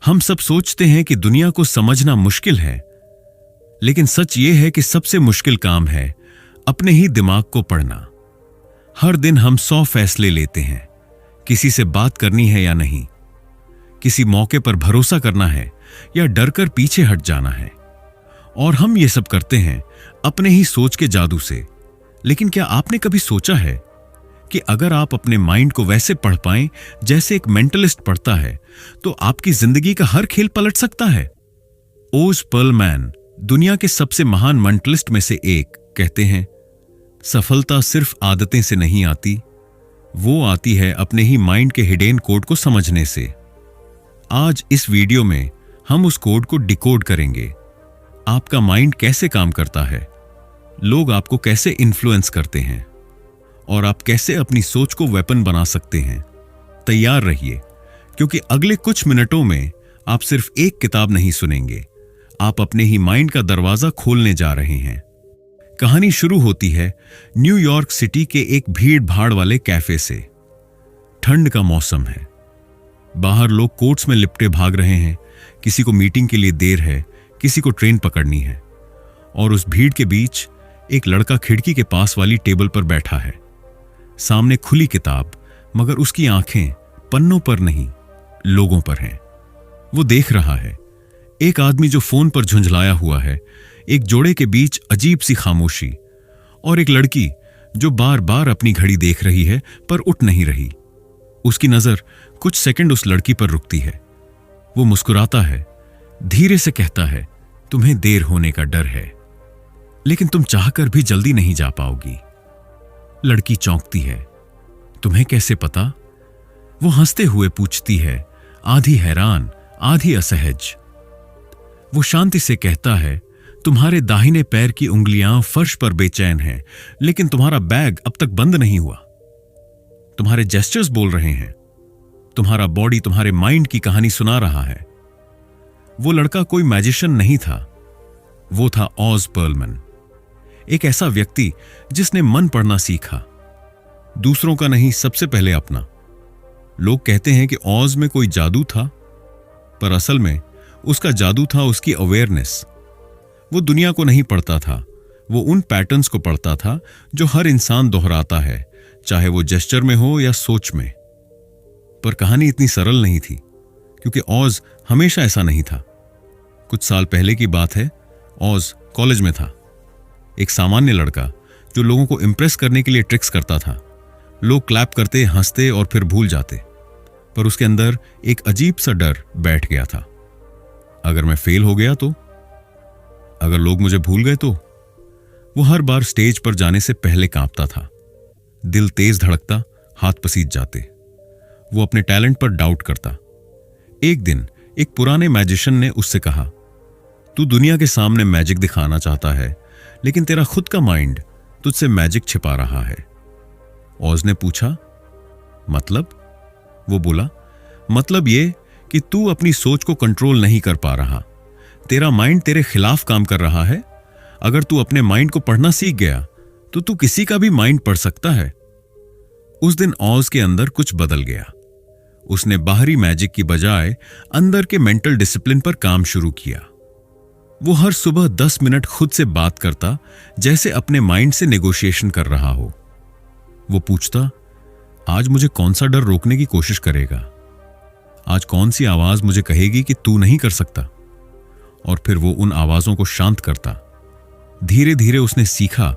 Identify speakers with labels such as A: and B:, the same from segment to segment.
A: हम सब सोचते हैं कि दुनिया को समझना मुश्किल है, लेकिन सच ये है कि सबसे मुश्किल काम है अपने ही दिमाग को पढ़ना। हर दिन हम 100 फैसले लेते हैं, किसी से बात करनी है या नहीं, किसी मौके पर भरोसा करना है या डरकर पीछे हट जाना है। और हम ये सब करते हैं अपने ही सोच के जादू से। लेकिन क्या आपने कभी सोचा है कि अगर आप अपने माइंड को वैसे पढ़ पाएं जैसे एक मेंटलिस्ट पढ़ता है, तो आपकी जिंदगी का हर खेल पलट सकता है। ओज पर्लमैन, दुनिया के सबसे महान मेंटलिस्ट में से एक, कहते हैं, सफलता सिर्फ आदतें से नहीं आती, वो आती है अपने ही माइंड के हिडन कोड को समझने से। आज इस वीडियो में हम उस कोड को डिकोड करेंगे। आपका माइंड कैसे काम करता है, लोग आपको कैसे इन्फ्लुएंस करते हैं, और आप कैसे अपनी सोच को वेपन बना सकते हैं। तैयार रहिए, क्योंकि अगले कुछ मिनटों में आप सिर्फ एक किताब नहीं सुनेंगे, आप अपने ही माइंड का दरवाजा खोलने जा रहे हैं। कहानी शुरू होती है न्यूयॉर्क सिटी के एक भीड़ भाड़ वाले कैफे से। ठंड का मौसम है, बाहर लोग कोट्स में लिपटे भाग रहे हैं, किसी को मीटिंग के लिए देर है, किसी को ट्रेन पकड़नी है। और उस भीड़ के बीच एक लड़का खिड़की के पास वाली टेबल पर बैठा है, सामने खुली किताब, मगर उसकी आंखें पन्नों पर नहीं, लोगों पर हैं। वो देख रहा है एक आदमी जो फोन पर झुंझलाया हुआ है, एक जोड़े के बीच अजीब सी खामोशी, और एक लड़की जो बार बार अपनी घड़ी देख रही है पर उठ नहीं रही। उसकी नजर कुछ सेकंड उस लड़की पर रुकती है। वो मुस्कुराता है, धीरे से कहता है, तुम्हें देर होने का डर है, लेकिन तुम चाहकर भी जल्दी नहीं जा पाओगी। लड़की चौंकती है, तुम्हें कैसे पता? वो हंसते हुए पूछती है, आधी हैरान आधी असहज। वो शांति से कहता है, तुम्हारे दाहिने पैर की उंगलियां फर्श पर बेचैन हैं, लेकिन तुम्हारा बैग अब तक बंद नहीं हुआ। तुम्हारे जेस्चर्स बोल रहे हैं, तुम्हारा बॉडी तुम्हारे माइंड की कहानी सुना रहा है। वो लड़का कोई मैजिशियन नहीं था, वो था ऑज पर्लमैन, एक ऐसा व्यक्ति जिसने मन पढ़ना सीखा, दूसरों का नहीं, सबसे पहले अपना। लोग कहते हैं कि ऑज में कोई जादू था, पर असल में उसका जादू था उसकी अवेयरनेस। वो दुनिया को नहीं पढ़ता था, वो उन पैटर्न्स को पढ़ता था जो हर इंसान दोहराता है, चाहे वो जेस्चर में हो या सोच में। पर कहानी इतनी सरल नहीं थी, क्योंकि ऑज हमेशा ऐसा नहीं था। कुछ साल पहले की बात है, ऑज कॉलेज में था, एक सामान्य लड़का जो लोगों को इंप्रेस करने के लिए ट्रिक्स करता था। लोग क्लैप करते, हंसते और फिर भूल जाते, पर उसके अंदर एक अजीब सा डर बैठ गया था। अगर मैं फेल हो गया तो, अगर लोग मुझे भूल गए तो। वो हर बार स्टेज पर जाने से पहले कांपता था, दिल तेज धड़कता, हाथ पसीज जाते। वो अपने टैलेंट पर डाउट करता। एक दिन एक पुराने मैजिशियन ने उससे कहा, तू दुनिया के सामने मैजिक दिखाना चाहता है, लेकिन तेरा खुद का माइंड तुझसे मैजिक छिपा रहा है। ऑज ने पूछा, मतलब? वो बोला, मतलब ये कि तू अपनी सोच को कंट्रोल नहीं कर पा रहा, तेरा माइंड तेरे खिलाफ काम कर रहा है। अगर तू अपने माइंड को पढ़ना सीख गया तो तू किसी का भी माइंड पढ़ सकता है। उस दिन ऑज के अंदर कुछ बदल गया। उसने बाहरी मैजिक की बजाय अंदर के मेंटल डिसिप्लिन पर काम शुरू किया। वो हर सुबह 10 मिनट खुद से बात करता, जैसे अपने माइंड से नेगोशिएशन कर रहा हो। वो पूछता, आज मुझे कौन सा डर रोकने की कोशिश करेगा? आज कौन सी आवाज मुझे कहेगी कि तू नहीं कर सकता? और फिर वो उन आवाजों को शांत करता। धीरे धीरे उसने सीखा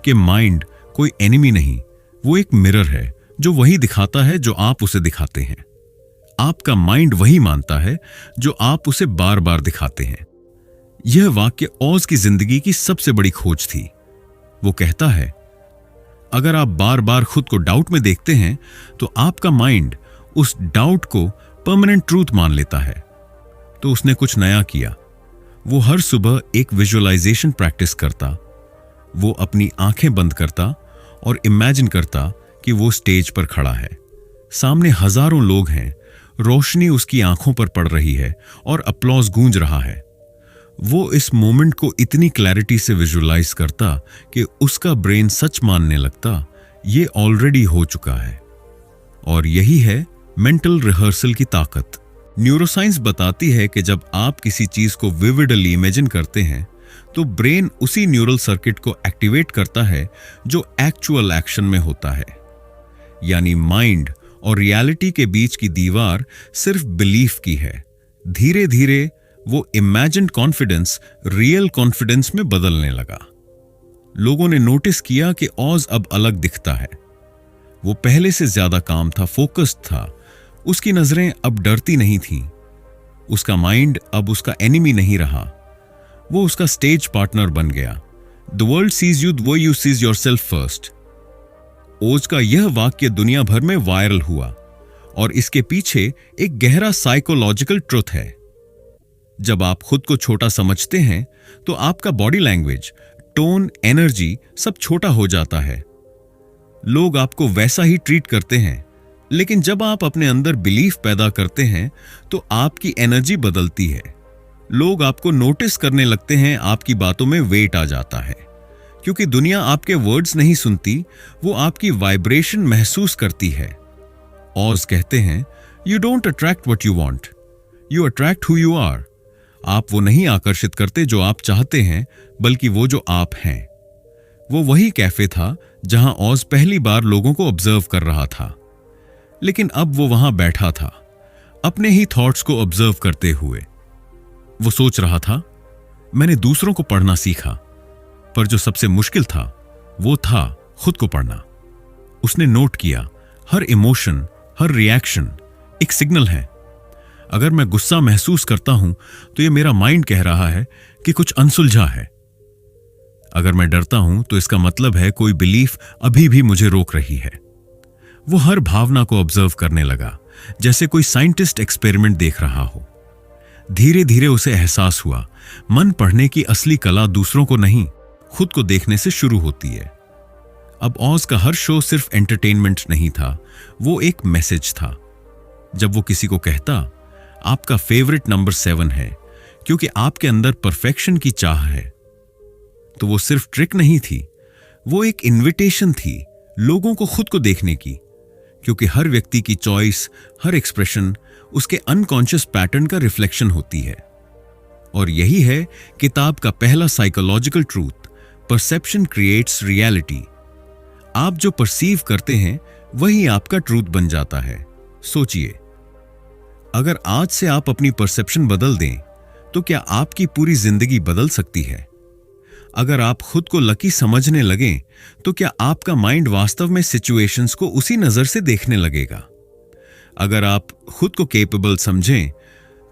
A: कि माइंड कोई एनिमी नहीं, वो एक मिरर है जो वही दिखाता है जो आप उसे दिखाते हैं। आपका माइंड वही मानता है जो आप उसे बार बार दिखाते हैं। यह वाक्य ऑज की जिंदगी की सबसे बड़ी खोज थी। वो कहता है, अगर आप बार बार खुद को डाउट में देखते हैं तो आपका माइंड उस डाउट को परमानेंट ट्रूथ मान लेता है। तो उसने कुछ नया किया। वो हर सुबह एक विजुअलाइजेशन प्रैक्टिस करता। वो अपनी आंखें बंद करता और इमेजिन करता कि वो स्टेज पर खड़ा है, सामने हजारों लोग हैं, रोशनी उसकी आंखों पर पड़ रही है और अपलॉज गूंज रहा है। वो इस मोमेंट को इतनी क्लैरिटी से विजुअलाइज करता कि उसका ब्रेन सच मानने लगता, ये ऑलरेडी हो चुका है। और यही है मेंटल रिहर्सल की ताकत। न्यूरोसाइंस बताती है कि जब आप किसी चीज को विविडली इमेजिन करते हैं तो ब्रेन उसी न्यूरल सर्किट को एक्टिवेट करता है जो एक्चुअल एक्शन में होता है। यानी माइंड और रियलिटी के बीच की दीवार सिर्फ बिलीफ की है। धीरे धीरे वो इमेजिन्ड कॉन्फिडेंस रियल कॉन्फिडेंस में बदलने लगा। लोगों ने नोटिस किया कि ऑज अब अलग दिखता है। वो पहले से ज्यादा काम था, फोकस्ड था। उसकी नजरें अब डरती नहीं थीं। उसका माइंड अब उसका एनिमी नहीं रहा, वो उसका स्टेज पार्टनर बन गया। The world sees you the way you see yourself first. Oz का यह वाक्य दुनिया भर में वायरल हुआ और इसके पीछे एक गहरा साइकोलॉजिकल ट्रुथ है। जब आप खुद को छोटा समझते हैं तो आपका बॉडी लैंग्वेज, टोन, एनर्जी सब छोटा हो जाता है। लोग आपको वैसा ही ट्रीट करते हैं। लेकिन जब आप अपने अंदर बिलीफ पैदा करते हैं तो आपकी एनर्जी बदलती है। लोग आपको नोटिस करने लगते हैं, आपकी बातों में वेट आ जाता है, क्योंकि दुनिया आपके वर्ड्स नहीं सुनती, वो आपकी वाइब्रेशन महसूस करती है। ऑज कहते हैं, you don't attract what you want, you attract who you are. आप वो नहीं आकर्षित करते जो आप चाहते हैं, बल्कि वो जो आप हैं। वो वही कैफे था जहां ऑज पहली बार लोगों को ऑब्जर्व कर रहा था, लेकिन अब वो वहां बैठा था, अपने ही थॉट्स को ऑब्जर्व करते हुए। वो सोच रहा था, मैंने दूसरों को पढ़ना सीखा, पर जो सबसे मुश्किल था वो था खुद को पढ़ना। उसने नोट किया, हर इमोशन, हर रिएक्शन एक सिग्नल है। अगर मैं गुस्सा महसूस करता हूं तो यह मेरा माइंड कह रहा है कि कुछ अनसुलझा है। अगर मैं डरता हूं तो इसका मतलब है कोई बिलीफ अभी भी मुझे रोक रही है। वो हर भावना को ऑब्जर्व करने लगा, जैसे कोई साइंटिस्ट एक्सपेरिमेंट देख रहा हो। धीरे धीरे उसे एहसास हुआ, मन पढ़ने की असली कला दूसरों को नहीं, खुद को देखने से शुरू होती है। अब ऑज का हर शो सिर्फ एंटरटेनमेंट नहीं था, वो एक मैसेज था। जब वो किसी को कहता, आपका फेवरेट नंबर 7 है क्योंकि आपके अंदर परफेक्शन की चाह है, तो वो सिर्फ ट्रिक नहीं थी, वो एक इन्विटेशन थी लोगों को खुद को देखने की। क्योंकि हर व्यक्ति की चॉइस, हर एक्सप्रेशन उसके अनकॉन्शियस पैटर्न का रिफ्लेक्शन होती है। और यही है किताब का पहला psychological truth, perception creates reality. आप जो परसीव करते हैं वही आपका ट्रूथ बन जाता है। सोचिए, अगर आज से आप अपनी परसेप्शन बदल दें तो क्या आपकी पूरी जिंदगी बदल सकती है? अगर आप खुद को लकी समझने लगें तो क्या आपका माइंड वास्तव में सिचुएशंस को उसी नजर से देखने लगेगा? अगर आप खुद को केपेबल समझें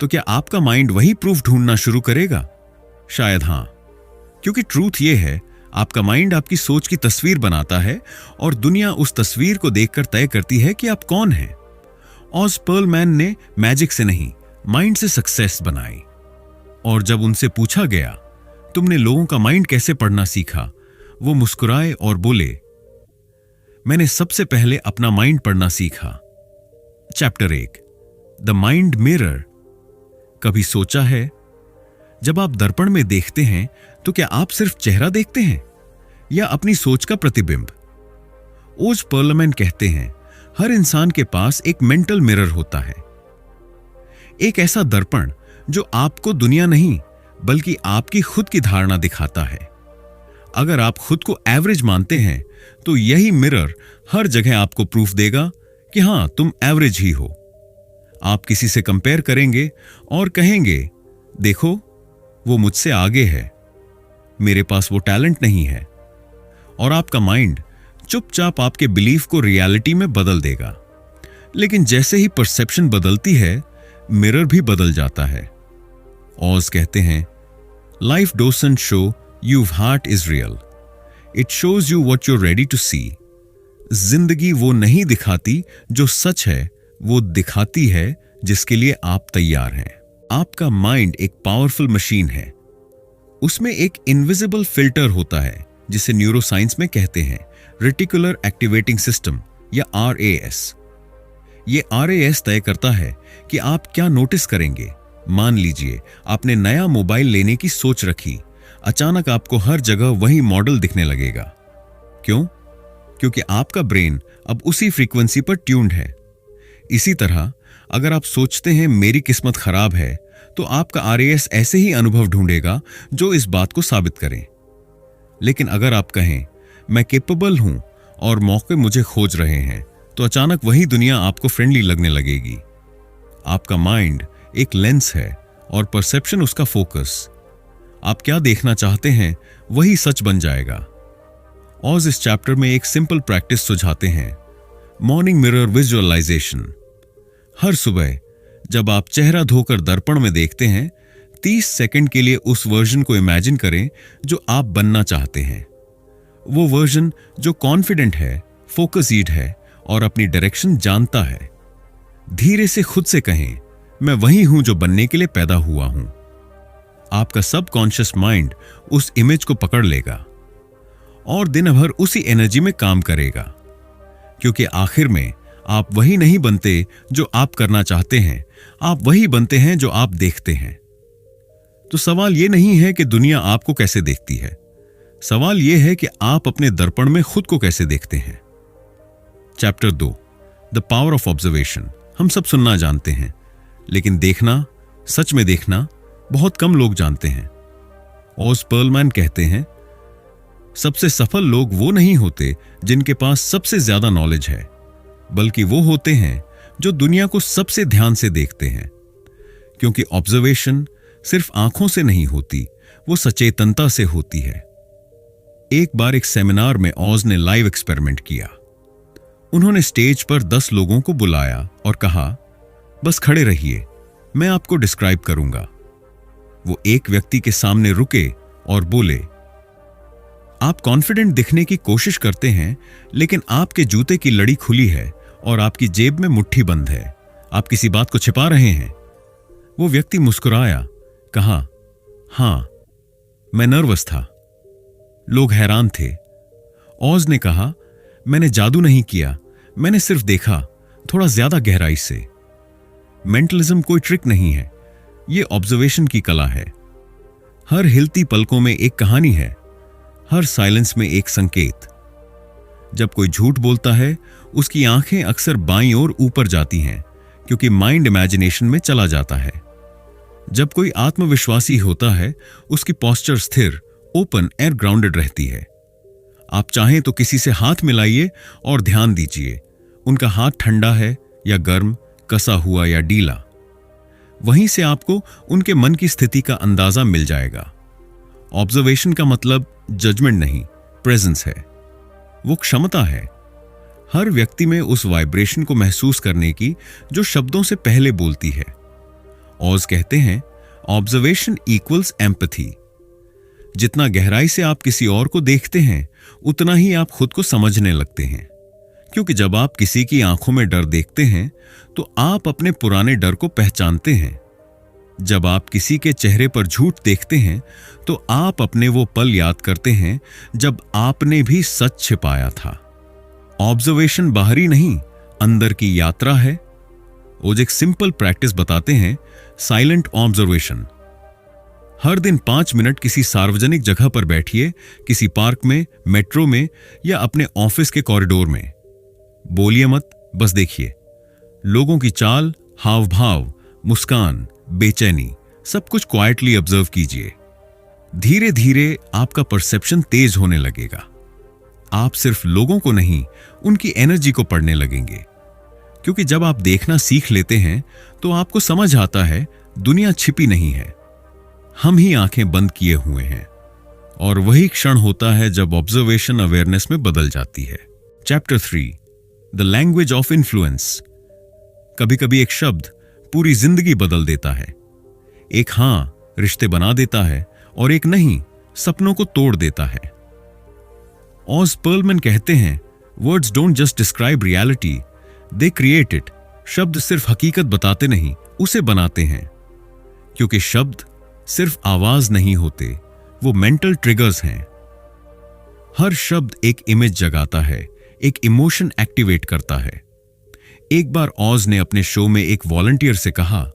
A: तो क्या आपका माइंड वही प्रूफ ढूंढना शुरू करेगा? शायद हां, क्योंकि ट्रूथ यह है, आपका माइंड आपकी सोच की तस्वीर बनाता है और दुनिया उस तस्वीर को देखकर तय करती है कि आप कौन हैं। ऑज पर्लमैन ने मैजिक से नहीं, माइंड से सक्सेस बनाई। और जब उनसे पूछा गया, तुमने लोगों का माइंड कैसे पढ़ना सीखा, वो मुस्कुराए और बोले, मैंने सबसे पहले अपना माइंड पढ़ना सीखा। Chapter 1, the mind mirror. कभी सोचा है, जब आप दर्पण में देखते हैं तो क्या आप सिर्फ चेहरा देखते हैं या अपनी सोच का प्रतिबिंब? ओज पर्लमैन कहते हैं, हर इंसान के पास एक मेंटल मिरर होता है, एक ऐसा दर्पण जो आपको दुनिया नहीं बल्कि आपकी खुद की धारणा दिखाता है। अगर आप खुद को एवरेज मानते हैं तो यही मिरर हर जगह आपको प्रूफ देगा कि हां, तुम एवरेज ही हो। आप किसी से कंपेयर करेंगे और कहेंगे, देखो वो मुझसे आगे है, मेरे पास वो टैलेंट नहीं है। और आपका माइंड चुपचाप आपके बिलीफ को रियलिटी में बदल देगा। लेकिन जैसे ही परसेप्शन बदलती है, मिरर भी बदल जाता है। ऑज कहते हैं, life doesn't show your heart is real, it shows you what you're ready to see. जिंदगी वो नहीं दिखाती जो सच है, वो दिखाती है जिसके लिए आप तैयार हैं। आपका माइंड एक पावरफुल मशीन है। उसमें एक इनविजिबल फिल्टर होता है जिसे न्यूरोसाइंस में कहते हैं रेटिकुलर एक्टिवेटिंग सिस्टम या RAS। ये RAS तय करता है कि आप क्या नोटिस करेंगे। मान लीजिए आपने नया मोबाइल लेने की सोच रखी, अचानक आपको हर जगह वही मॉडल दिखने लगेगा। क्यों? क्योंकि आपका ब्रेन अब उसी फ्रीक्वेंसी पर ट्यून्ड है। इसी तरह अगर आप सोचते हैं मेरी किस्मत खराब है, तो आपका आरएएस ऐसे ही अनुभव ढूंढेगा जो इस बात को साबित करें। लेकिन अगर आप कहें मैं केपेबल हूं और मौके मुझे खोज रहे हैं, तो अचानक वही दुनिया आपको फ्रेंडली लगने लगेगी। आपका माइंड एक लेंस है और परसेप्शन उसका फोकस। आप क्या देखना चाहते हैं वही सच बन जाएगा। ऑज इस चैप्टर में एक सिंपल प्रैक्टिस सुझाते हैं, मॉर्निंग मिरर विजुअलाइजेशन। हर सुबह जब आप चेहरा धोकर दर्पण में देखते हैं, 30 सेकंड के लिए उस वर्जन को इमेजिन करें जो आप बनना चाहते हैं। वो वर्जन जो कॉन्फिडेंट है, फोकस्ड है और अपनी डायरेक्शन जानता है। धीरे से खुद से कहें, मैं वही हूं जो बनने के लिए पैदा हुआ हूं। आपका सबकॉन्शियस माइंड उस इमेज को पकड़ लेगा और दिन भर उसी एनर्जी में काम करेगा, क्योंकि आखिर में आप वही नहीं बनते जो आप करना चाहते हैं, आप वही बनते हैं जो आप देखते हैं। तो सवाल यह नहीं है कि दुनिया आपको कैसे देखती है, सवाल यह है कि आप अपने दर्पण में खुद को कैसे देखते हैं। Chapter 2, the power of observation. हम सब सुनना जानते हैं, लेकिन देखना, सच में देखना बहुत कम लोग जानते हैं। ऑज पर्लमैन कहते हैं, सबसे सफल लोग वो नहीं होते जिनके पास सबसे ज्यादा नॉलेज है, बल्कि वो होते हैं जो दुनिया को सबसे ध्यान से देखते हैं। क्योंकि ऑब्जर्वेशन सिर्फ आंखों से नहीं होती, वो सचेतनता से होती है। एक बार एक सेमिनार में ऑज ने लाइव एक्सपेरिमेंट किया। उन्होंने स्टेज पर 10 लोगों को बुलाया और कहा, बस खड़े रहिए, मैं आपको डिस्क्राइब करूंगा। वो एक व्यक्ति के सामने रुके और बोले, आप कॉन्फिडेंट दिखने की कोशिश करते हैं, लेकिन आपके जूते की लड़ी खुली है और आपकी जेब में मुट्ठी बंद है। आप किसी बात को छिपा रहे हैं। वो व्यक्ति मुस्कुराया, कहा, हां, मैं नर्वस था। लोग हैरान थे। ऑज ने कहा, मैंने जादू नहीं किया, मैंने सिर्फ देखा, थोड़ा ज्यादा गहराई से। मेंटलिज्म कोई ट्रिक नहीं है, यह ऑब्जर्वेशन की कला है। हर हिलती पलकों में एक कहानी है, हर साइलेंस में एक संकेत। जब कोई झूठ बोलता है, उसकी आंखें अक्सर बाईं ओर ऊपर जाती हैं, क्योंकि माइंड इमेजिनेशन में चला जाता है। जब कोई आत्मविश्वासी होता है, उसकी पोस्चर स्थिर, ओपन एयर ग्राउंडेड रहती है। आप चाहें तो किसी से हाथ मिलाइए और ध्यान दीजिए, उनका हाथ ठंडा है या गर्म, कसा हुआ या ढीला। वहीं से आपको उनके मन की स्थिति का अंदाजा मिल जाएगा। ऑब्जर्वेशन का मतलब जजमेंट नहीं, प्रेजेंस है। वो क्षमता है हर व्यक्ति में उस वाइब्रेशन को महसूस करने की जो शब्दों से पहले बोलती है। ऑज कहते हैं, ऑब्जर्वेशन इक्वल्स एम्पैथी। जितना गहराई से आप किसी और को देखते हैं, उतना ही आप खुद को समझने लगते हैं। क्योंकि जब आप किसी की आंखों में डर देखते हैं, तो आप अपने पुराने डर को पहचानते हैं। जब आप किसी के चेहरे पर झूठ देखते हैं, तो आप अपने वो पल याद करते हैं जब आपने भी सच छिपाया था। ऑब्जर्वेशन बाहरी नहीं, अंदर की यात्रा है। वो एक सिंपल प्रैक्टिस बताते हैं, साइलेंट ऑब्जर्वेशन। हर दिन 5 मिनट किसी सार्वजनिक जगह पर बैठिए, किसी पार्क में, मेट्रो में या अपने ऑफिस के कॉरिडोर में। बोलिए मत, बस देखिए। लोगों की चाल, हाव भाव, मुस्कान, बेचैनी, सब कुछ क्वाइटली ऑब्जर्व कीजिए। धीरे धीरे आपका परसेप्शन तेज होने लगेगा। आप सिर्फ लोगों को नहीं, उनकी एनर्जी को पढ़ने लगेंगे। क्योंकि जब आप देखना सीख लेते हैं, तो आपको समझ आता है दुनिया छिपी नहीं है, हम ही आंखें बंद किए हुए हैं। और वही क्षण होता है जब ऑब्जर्वेशन अवेयरनेस में बदल जाती है। Chapter 3, the language of influence. कभी कभी एक शब्द पूरी जिंदगी बदल देता है। एक हां रिश्ते बना देता है और एक नहीं सपनों को तोड़ देता है। ऑज पर्लमैन कहते हैं, words don't just describe reality, they create it. शब्द सिर्फ हकीकत बताते नहीं, उसे बनाते हैं। क्योंकि शब्द सिर्फ आवाज नहीं होते, वो मेंटल ट्रिगर्स हैं। हर शब्द एक इमेज जगाता है, एक इमोशन एक्टिवेट करता है। एक बार ऑज ने अपने शो में एक वॉलंटियर से कहा,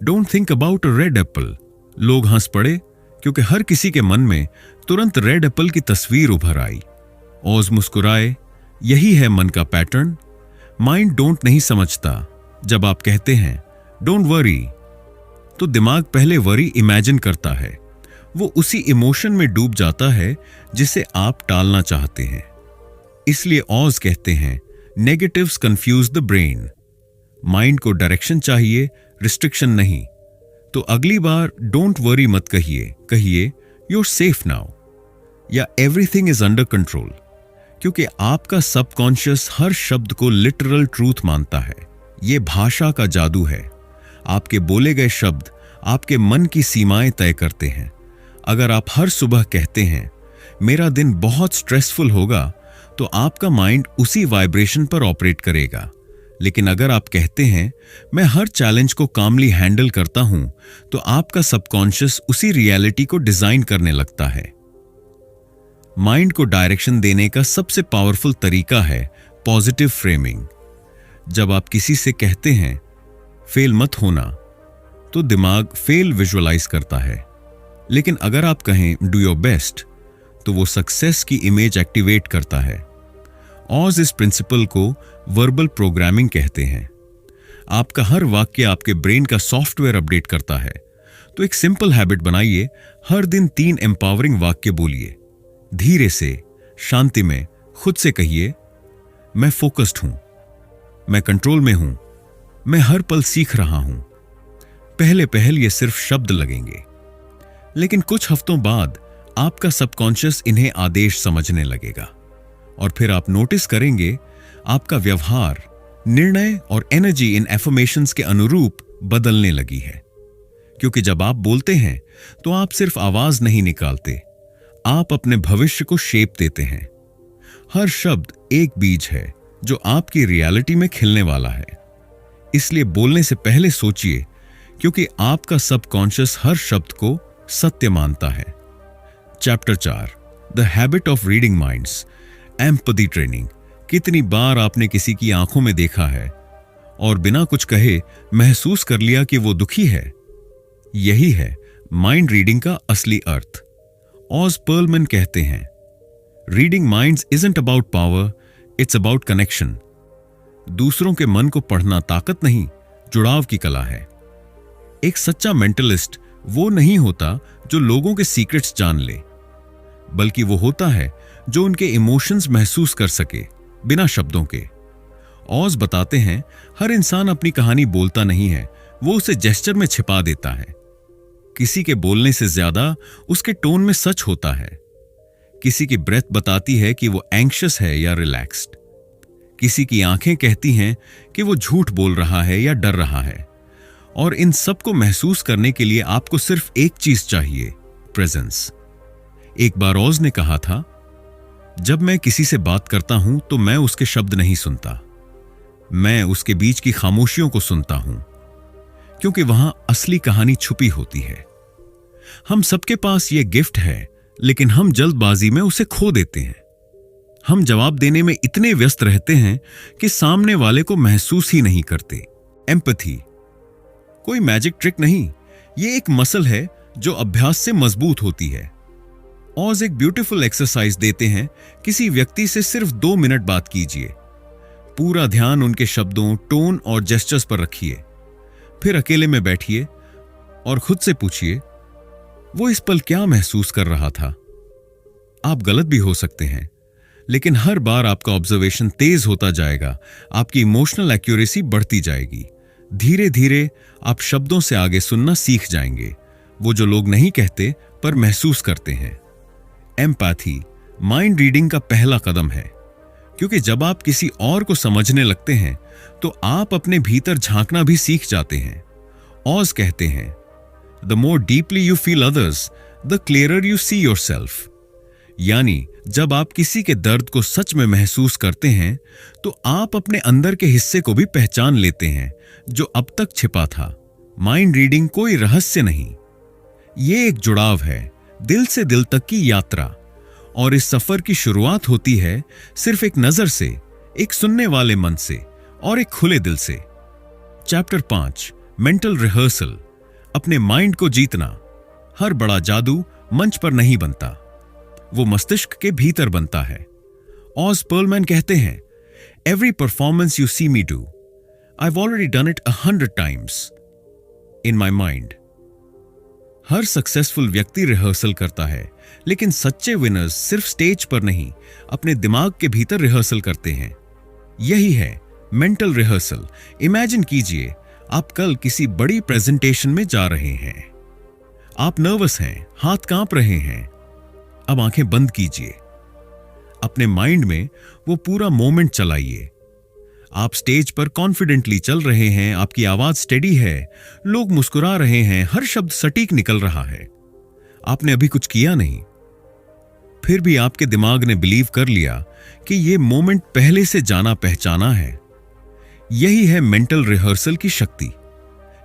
A: don't think about a red Apple. लोग हंस पड़े, क्योंकि हर किसी के मन में तुरंत रेड एप्पल की तस्वीर उभर आई। ऑज मुस्कुराए, यही है मन का पैटर्न। माइंड डोंट नहीं समझता, जब आप कहते हैं डोंट वरी, तो दिमाग पहले वरी इमेजिन करता है। वो उसी इमोशन में डूब जाता है जिसे आप टालना चाहते हैं। इसलिए ऑज कहते हैं negatives confuse the brain. Mind को डायरेक्शन चाहिए, रिस्ट्रिक्शन नहीं। तो अगली बार डोंट वरी मत कहिए, कहिए यू आर सेफ नाउ या एवरीथिंग इज अंडर कंट्रोल, क्योंकि आपका सबकॉन्शियस हर शब्द को लिटरल ट्रूथ मानता है। यह भाषा का जादू है। आपके बोले गए शब्द आपके मन की सीमाएं तय करते हैं। अगर आप हर सुबह कहते हैं मेरा दिन बहुत स्ट्रेसफुल होगा, तो आपका माइंड उसी वाइब्रेशन पर ऑपरेट करेगा। लेकिन अगर आप कहते हैं मैं हर चैलेंज को कामली हैंडल करता हूं, तो आपका सबकॉन्शियस उसी रियलिटी को डिजाइन करने लगता है। माइंड को डायरेक्शन देने का सबसे पावरफुल तरीका है पॉजिटिव फ्रेमिंग। जब आप किसी से कहते हैं फेल मत होना, तो दिमाग फेल विजुअलाइज करता है। लेकिन अगर आप कहें डू योर बेस्ट, तो वो सक्सेस की इमेज एक्टिवेट करता है। ऑज इस प्रिंसिपल को वर्बल प्रोग्रामिंग कहते हैं। आपका हर वाक्य आपके ब्रेन का सॉफ्टवेयर अपडेट करता है। तो एक सिंपल हैबिट बनाइए, हर दिन 3 एम्पावरिंग वाक्य बोलिए। धीरे से, शांति में खुद से कहिए मैं फोकस्ड हूं, मैं कंट्रोल में हूं, मैं हर पल सीख रहा हूं। पहले पहल ये सिर्फ शब्द लगेंगे, लेकिन कुछ हफ्तों बाद आपका सबकॉन्शियस इन्हें आदेश समझने लगेगा। और फिर आप नोटिस करेंगे आपका व्यवहार, निर्णय और एनर्जी इन एफर्मेशंस के अनुरूप बदलने लगी है। क्योंकि जब आप बोलते हैं तो आप सिर्फ आवाज नहीं निकालते, आप अपने भविष्य को शेप देते हैं। हर शब्द एक बीज है जो आपकी रियलिटी में खिलने वाला है। इसलिए बोलने से पहले सोचिए, क्योंकि आपका सबकॉन्शियस हर शब्द को सत्य मानता है। Chapter 4, the habit of reading minds, empathy training. कितनी बार आपने किसी की आंखों में देखा है और बिना कुछ कहे महसूस कर लिया कि वो दुखी है? यही है माइंड रीडिंग का असली अर्थ। ऑज पर्लमैन कहते हैं reading minds isn't about power, it's about connection. दूसरों के मन को पढ़ना ताकत नहीं, जुड़ाव की कला है। एक सच्चा मेंटलिस्ट वो नहीं होता जो लोगों के सीक्रेट्स जान ले, बल्कि वो होता है जो उनके इमोशंस महसूस कर सके बिना शब्दों के। ऑज बताते हैं हर इंसान अपनी कहानी बोलता नहीं है, वो उसे जेस्चर में छिपा देता है। किसी के बोलने से ज्यादा उसके टोन में सच होता है। किसी की ब्रेथ बताती है कि वो एंग्शियस है या रिलैक्स्ड। किसी की आंखें कहती हैं कि वो झूठ बोल रहा है या डर रहा है। और इन सब को महसूस करने के लिए आपको सिर्फ एक चीज चाहिए, प्रेजेंस। एक बार ऑज ने कहा था, जब मैं किसी से बात करता हूं तो मैं उसके शब्द नहीं सुनता, मैं उसके बीच की खामोशियों को सुनता हूं, क्योंकि वहां असली कहानी छुपी होती है। हम सबके पास यह गिफ्ट है, लेकिन हम जल्दबाजी में उसे खो देते हैं। हम जवाब देने में इतने व्यस्त रहते हैं कि सामने वाले को महसूस ही नहीं करते। एम्पैथी कोई मैजिक ट्रिक नहीं, यह एक मसल है जो अभ्यास से मजबूत होती है। ऑज एक ब्यूटीफुल एक्सरसाइज देते हैं। किसी व्यक्ति से सिर्फ 2 मिनट बात कीजिए। पूरा ध्यान उनके शब्दों, टोन और जेस्चर्स पर रखिए। फिर अकेले में बैठिए और खुद से पूछिए वो इस पल क्या महसूस कर रहा था। आप गलत भी हो सकते हैं, लेकिन हर बार आपका ऑब्जर्वेशन तेज होता जाएगा, आपकी इमोशनल एक्यूरेसी बढ़ती जाएगी। धीरे धीरे आप शब्दों से आगे सुनना सीख जाएंगे, वो जो लोग नहीं कहते पर महसूस करते हैं। एम्पैथी माइंड रीडिंग का पहला कदम है, क्योंकि जब आप किसी और को समझने लगते हैं तो आप अपने भीतर झांकना भी सीख जाते हैं। ऑज कहते हैं the more deeply you feel others, the clearer you see yourself. यानी जब आप किसी के दर्द को सच में महसूस करते हैं तो आप अपने अंदर के हिस्से को भी पहचान लेते हैं जो अब तक छिपा था। माइंड रीडिंग कोई रहस्य नहीं, ये एक जुड़ाव है, दिल से दिल तक की यात्रा। और इस सफर की शुरुआत होती है सिर्फ एक नजर से, एक सुनने वाले मन से और एक खुले दिल से। चैप्टर 5, मेंटल रिहर्सल, अपने माइंड को जीतना। हर बड़ा जादू मंच पर नहीं बनता, वो मस्तिष्क के भीतर बनता है। ऑज पर्लमैन कहते हैं every performance you see me do, I've already done it 100 times in my mind. हर सक्सेसफुल व्यक्ति रिहर्सल करता है, लेकिन सच्चे विनर्स सिर्फ स्टेज पर नहीं, अपने दिमाग के भीतर रिहर्सल करते हैं। यही है मेंटल रिहर्सल। इमेजिन कीजिए, आप कल किसी बड़ी प्रेजेंटेशन में जा रहे हैं। आप नर्वस हैं, हाथ कांप रहे हैं। अब आंखें बंद कीजिए, अपने माइंड में वो पूरा मोमेंट चलाइए। आप स्टेज पर कॉन्फिडेंटली चल रहे हैं, आपकी आवाज स्टेडी है, लोग मुस्कुरा रहे हैं, हर शब्द सटीक निकल रहा है। आपने अभी कुछ किया नहीं, फिर भी आपके दिमाग ने बिलीव कर लिया कि यह मोमेंट पहले से जाना पहचाना है। यही है मेंटल रिहर्सल की शक्ति।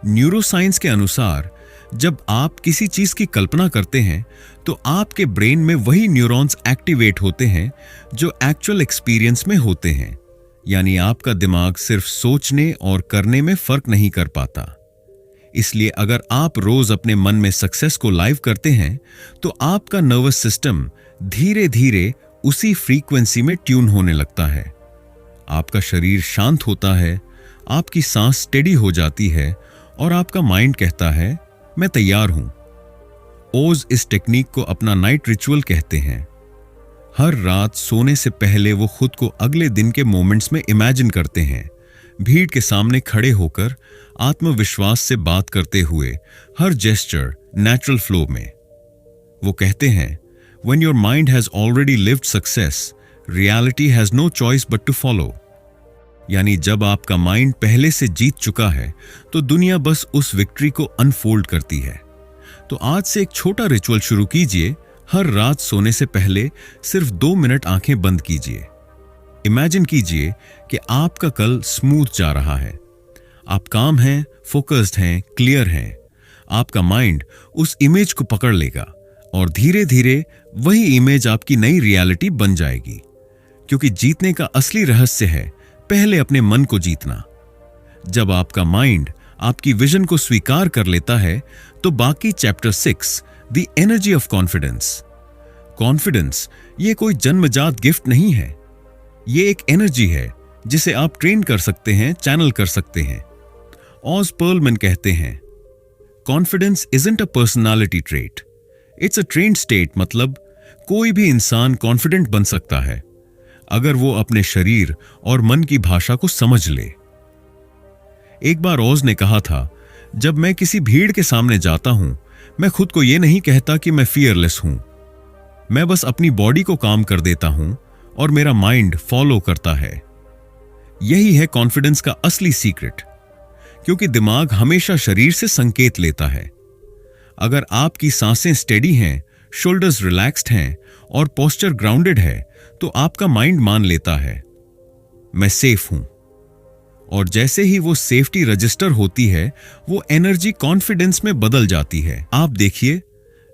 A: न्यूरोसाइंस के अनुसार जब आप किसी चीज की कल्पना करते हैं तो आपके ब्रेन में वही न्यूरॉन्स एक्टिवेट होते हैं जो एक्चुअल एक्सपीरियंस में होते हैं। यानी आपका दिमाग सिर्फ सोचने और करने में फर्क नहीं कर पाता। इसलिए अगर आप रोज अपने मन में सक्सेस को लाइव करते हैं तो आपका नर्वस सिस्टम धीरे धीरे उसी फ्रीक्वेंसी में ट्यून होने लगता है। आपका शरीर शांत होता है, आपकी सांस स्टेडी हो जाती है और आपका माइंड कहता है मैं तैयार हूं। ओज इस टेक्निक को अपना नाइट रिचुअल कहते हैं। हर रात सोने से पहले वो खुद को अगले दिन के मोमेंट्स में इमेजिन करते हैं, भीड़ के सामने खड़े होकर आत्मविश्वास से बात करते हुए, हर जेस्चर नेचुरल फ्लो में। वो कहते हैं When your mind has already lived success, reality has no choice but to follow. यानी जब आपका माइंड पहले से जीत चुका है तो दुनिया बस उस विक्ट्री को अनफोल्ड करती है। तो आज से एक छोटा रिचुअल शुरू कीजिए। हर रात सोने से पहले सिर्फ 2 मिनट आंखें बंद कीजिए। इमेजिन कीजिए कि आपका कल स्मूथ जा रहा है, आप काम हैं, फोकस्ड हैं, क्लियर हैं। आपका माइंड उस इमेज को पकड़ लेगा और धीरे धीरे वही इमेज आपकी नई रियलिटी बन जाएगी। क्योंकि जीतने का असली रहस्य है पहले अपने मन को जीतना। जब आपका माइंड आपकी विजन को स्वीकार कर लेता है तो बाकी chapter 6 the energy of confidence. Confidence ये कोई जन्मजात गिफ्ट नहीं है, ये एक एनर्जी है जिसे आप ट्रेन कर सकते हैं, चैनल कर सकते हैं। ऑज पर्लमैन कहते हैं confidence isn't a personality trait, it's a trained state. मतलब कोई भी इंसान कॉन्फिडेंट बन सकता है अगर वो अपने शरीर और मन की भाषा को समझ ले। एक बार ओज ने कहा था, जब मैं किसी भीड़ के सामने जाता हूं मैं खुद को यह नहीं कहता कि मैं फियरलेस हूं, मैं बस अपनी बॉडी को काम कर देता हूं और मेरा माइंड फॉलो करता है। यही है कॉन्फिडेंस का असली सीक्रेट, क्योंकि दिमाग हमेशा शरीर से संकेत लेता है। अगर आपकी सांसें स्टेडी हैं, शोल्डर्स रिलैक्स्ड हैं और पोस्चर ग्राउंडेड है तो आपका माइंड मान लेता है मैं सेफ हूं। और जैसे ही वो सेफ्टी रजिस्टर होती है वो एनर्जी कॉन्फिडेंस में बदल जाती है। आप देखिए,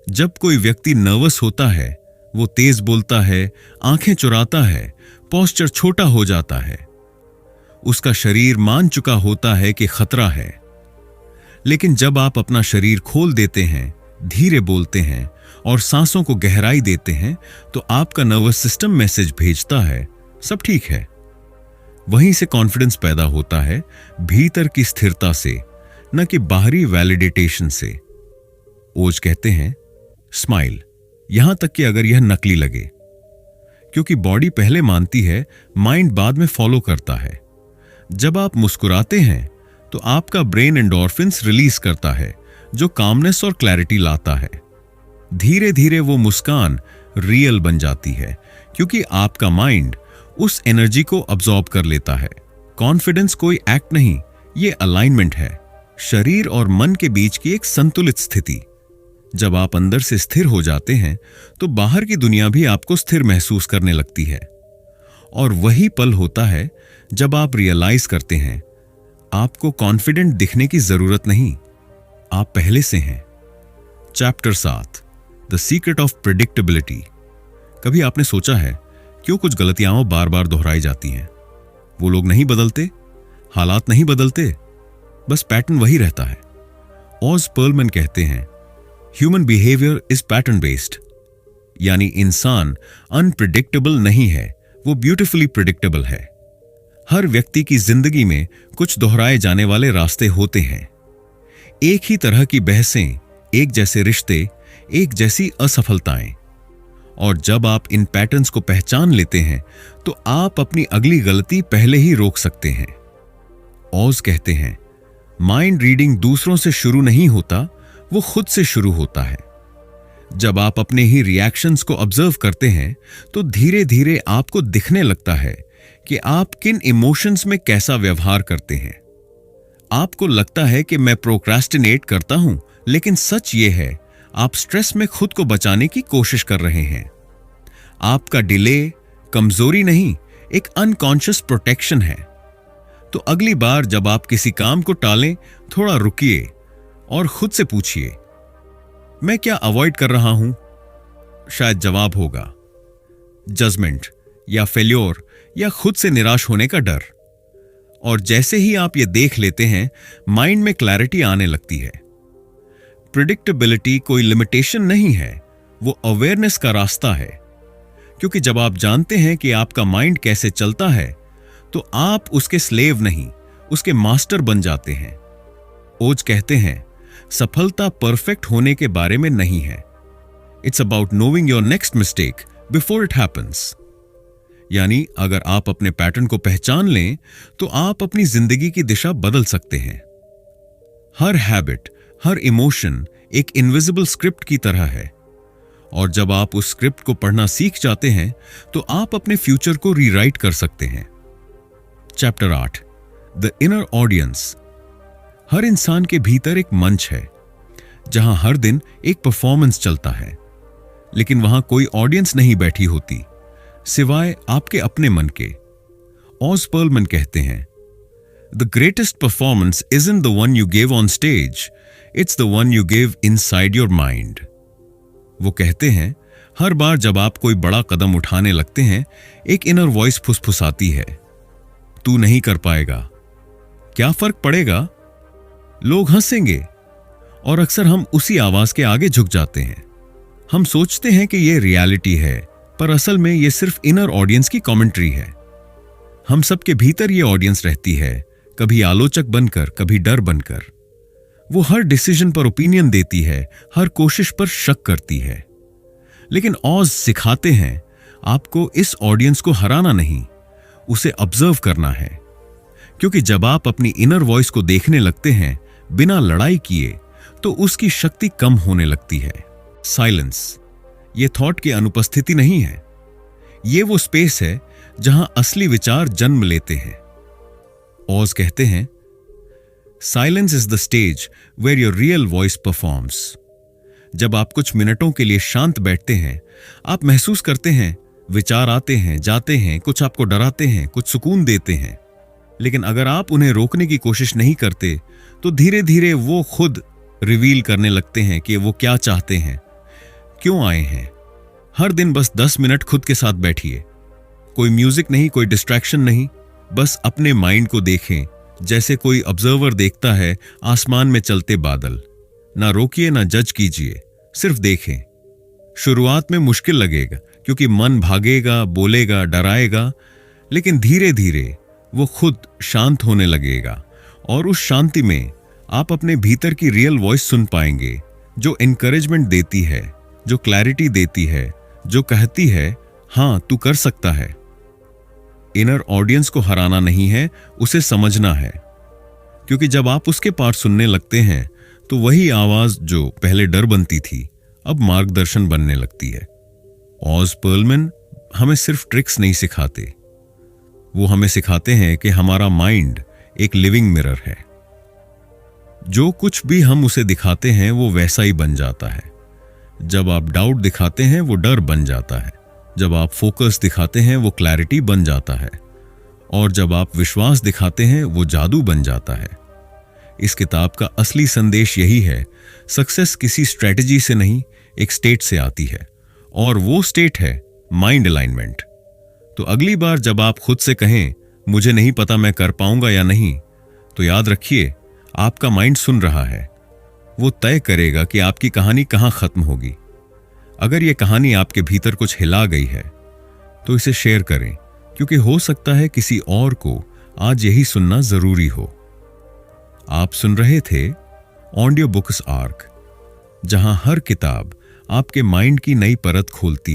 A: जब कोई व्यक्ति नर्वस होता है वो तेज बोलता है, आंखें चुराता है, पोस्चर छोटा हो जाता है। उसका शरीर मान चुका होता है कि खतरा है। लेकिन जब आप अपना शरीर खोल देते हैं, धीरे बोलते हैं और सांसों को गहराई देते हैं तो आपका नर्वस सिस्टम मैसेज भेजता है सब ठीक है। वहीं से कॉन्फिडेंस पैदा होता है, भीतर की स्थिरता से, न कि बाहरी वैलिडेशन से। ओज कहते हैं स्माइल, यहां तक कि अगर यह नकली लगे, क्योंकि बॉडी पहले मानती है, माइंड बाद में फॉलो करता है। जब आप मुस्कुराते हैं तो आपका ब्रेन एंडोर्फिन्स रिलीज करता है जो कामनेस और क्लैरिटी लाता है। धीरे धीरे वो मुस्कान रियल बन जाती है क्योंकि आपका माइंड उस एनर्जी को अब्सॉर्ब कर लेता है। कॉन्फिडेंस कोई एक्ट नहीं, ये अलाइनमेंट है, शरीर और मन के बीच की एक संतुलित स्थिति। जब आप अंदर से स्थिर हो जाते हैं तो बाहर की दुनिया भी आपको स्थिर महसूस करने लगती है। और वही पल होता है जब आप रियलाइज करते हैं आपको कॉन्फिडेंट दिखने की जरूरत नहीं, आप पहले से हैं। Chapter 7 the secret of predictability. कभी आपने सोचा है क्यों कुछ गलतियां बार बार दोहराई जाती हैं? वो लोग नहीं बदलते, हालात नहीं बदलते, बस पैटर्न वही रहता है। ऑज पर्लमैन कहते हैं human behaviour is pattern based, यानी इंसान अनप्रिडिक्टेबल नहीं है, वो ब्यूटिफुली प्रिडिक्टेबल है। हर व्यक्ति की जिंदगी में कुछ दोहराए जाने वाले रास्ते होते हैं। एक ही तरह की बहसें, एक जैसे रिश्ते, एक जैसी असफलताएं। और जब आप इन पैटर्न्स को पहचान लेते हैं तो आप अपनी अगली गलती पहले ही रोक सकते हैं। ऑज कहते हैं, माइंड रीडिंग दूसरों से शुरू नहीं होता, वो खुद से शुरू होता है। जब आप अपने ही रिएक्शंस को ऑब्जर्व करते हैं तो धीरे धीरे आपको दिखने लगता है कि आप किन इमोशंस में कैसा व्यवहार करते हैं। आपको लगता है कि मैं प्रोक्रास्टिनेट करता हूं, लेकिन सच ये है आप स्ट्रेस में खुद को बचाने की कोशिश कर रहे हैं। आपका डिले कमजोरी नहीं, एक अनकॉन्शियस प्रोटेक्शन है। तो अगली बार जब आप किसी काम को टालें, थोड़ा रुकिए और खुद से पूछिए, मैं क्या अवॉइड कर रहा हूं? शायद जवाब होगा जजमेंट या फेल्योर या खुद से निराश होने का डर। और जैसे ही आप ये देख लेते हैं, माइंड में क्लैरिटी आने लगती है। प्रिडिक्टेबिलिटी कोई लिमिटेशन नहीं है, वो अवेयरनेस का रास्ता है। क्योंकि जब आप जानते हैं कि आपका माइंड कैसे चलता है तो आप उसके स्लेव नहीं, उसके मास्टर बन जाते हैं। ओज कहते हैं, सफलता परफेक्ट होने के बारे में नहीं है, it's about knowing your next mistake before it happens. यानी अगर आप अपने पैटर्न को पहचान लें तो आप अपनी जिंदगी की दिशा बदल सकते हैं। हर हैबिट, हर इमोशन एक इनविजिबल स्क्रिप्ट की तरह है, और जब आप उस स्क्रिप्ट को पढ़ना सीख जाते हैं तो आप अपने फ्यूचर को रीराइट कर सकते हैं। Chapter 8, the inner audience. हर इंसान के भीतर एक मंच है जहां हर दिन एक परफॉर्मेंस चलता है, लेकिन वहां कोई ऑडियंस नहीं बैठी होती सिवाय आपके अपने मन के। ऑज पर्लमैन कहते हैं, the greatest performance isn't the one you give on stage, it's the one you give inside your mind. वो कहते हैं, हर बार जब आप कोई बड़ा कदम उठाने लगते हैं, एक इनर वॉइस फुसफुसाती है, तू नहीं कर पाएगा, क्या फर्क पड़ेगा, लोग हंसेंगे। और अक्सर हम उसी आवाज के आगे झुक जाते हैं। हम सोचते हैं कि यह रियलिटी है, पर असल में यह सिर्फ इनर ऑडियंस की कमेंट्री है। हम सबके भीतर यह ऑडियंस रहती है, कभी आलोचक बनकर, कभी डर बनकर। वो हर डिसीजन पर ओपिनियन देती है, हर कोशिश पर शक करती है। लेकिन ऑज सिखाते हैं आपको इस ऑडियंस को हराना नहीं, उसे ऑब्जर्व करना है। क्योंकि जब आप अपनी इनर वॉइस को देखने लगते हैं बिना लड़ाई किए, तो उसकी शक्ति कम होने लगती है। साइलेंस ये थॉट की अनुपस्थिति नहीं है, ये वो स्पेस है जहां असली विचार जन्म लेते हैं। ऑज कहते हैं, silence is the stage where your real voice performs. जब आप कुछ मिनटों के लिए शांत बैठते हैं, आप महसूस करते हैं विचार आते हैं, जाते हैं, कुछ आपको डराते हैं, कुछ सुकून देते हैं। लेकिन अगर आप उन्हें रोकने की कोशिश नहीं करते तो धीरे धीरे वो खुद रिवील करने लगते हैं कि वो क्या चाहते हैं, क्यों आए हैं। हर दिन बस 10 मिनट खुद के साथ बैठिए, कोई म्यूजिक नहीं, कोई डिस्ट्रैक्शन नहीं, बस अपने माइंड को देखें जैसे कोई ऑब्जर्वर देखता है आसमान में चलते बादल। ना रोकिए, ना जज कीजिए, सिर्फ देखें। शुरुआत में मुश्किल लगेगा क्योंकि मन भागेगा, बोलेगा, डराएगा, लेकिन धीरे धीरे वो खुद शांत होने लगेगा और उस शांति में आप अपने भीतर की रियल वॉइस सुन पाएंगे, जो एनकरेजमेंट देती है, जो क्लैरिटी देती है, जो कहती है हां तू कर सकता है। इनर ऑडियंस को हराना नहीं है, उसे समझना है। क्योंकि जब आप उसके पार्ट सुनने लगते हैं तो वही आवाज जो पहले डर बनती थी अब मार्गदर्शन बनने लगती है। ऑज पर्लमैन हमें सिर्फ ट्रिक्स नहीं सिखाते, वो हमें सिखाते हैं कि हमारा माइंड एक लिविंग मिरर है। जो कुछ भी हम उसे दिखाते हैं वो वैसा ही बन जाता है। जब आप डाउट दिखाते हैं वो डर बन जाता है, जब आप फोकस दिखाते हैं वो क्लैरिटी बन जाता है, और जब आप विश्वास दिखाते हैं वो जादू बन जाता है। इस किताब का असली संदेश यही है, सक्सेस किसी स्ट्रेटजी से नहीं, एक स्टेट से आती है, और वो स्टेट है माइंड अलाइनमेंट। तो अगली बार जब आप खुद से कहें मुझे नहीं पता मैं कर पाऊंगा या नहीं, तो याद रखिए आपका माइंड सुन रहा है। वो तय करेगा कि आपकी कहानी कहां खत्म होगी। अगर ये कहानी आपके भीतर कुछ हिला गई है तो इसे शेयर करें, क्योंकि हो सकता है किसी और को आज यही सुनना जरूरी हो। आप सुन रहे थे ऑडियो बुक्स आर्क, जहां हर किताब आपके माइंड की नई परत खोलती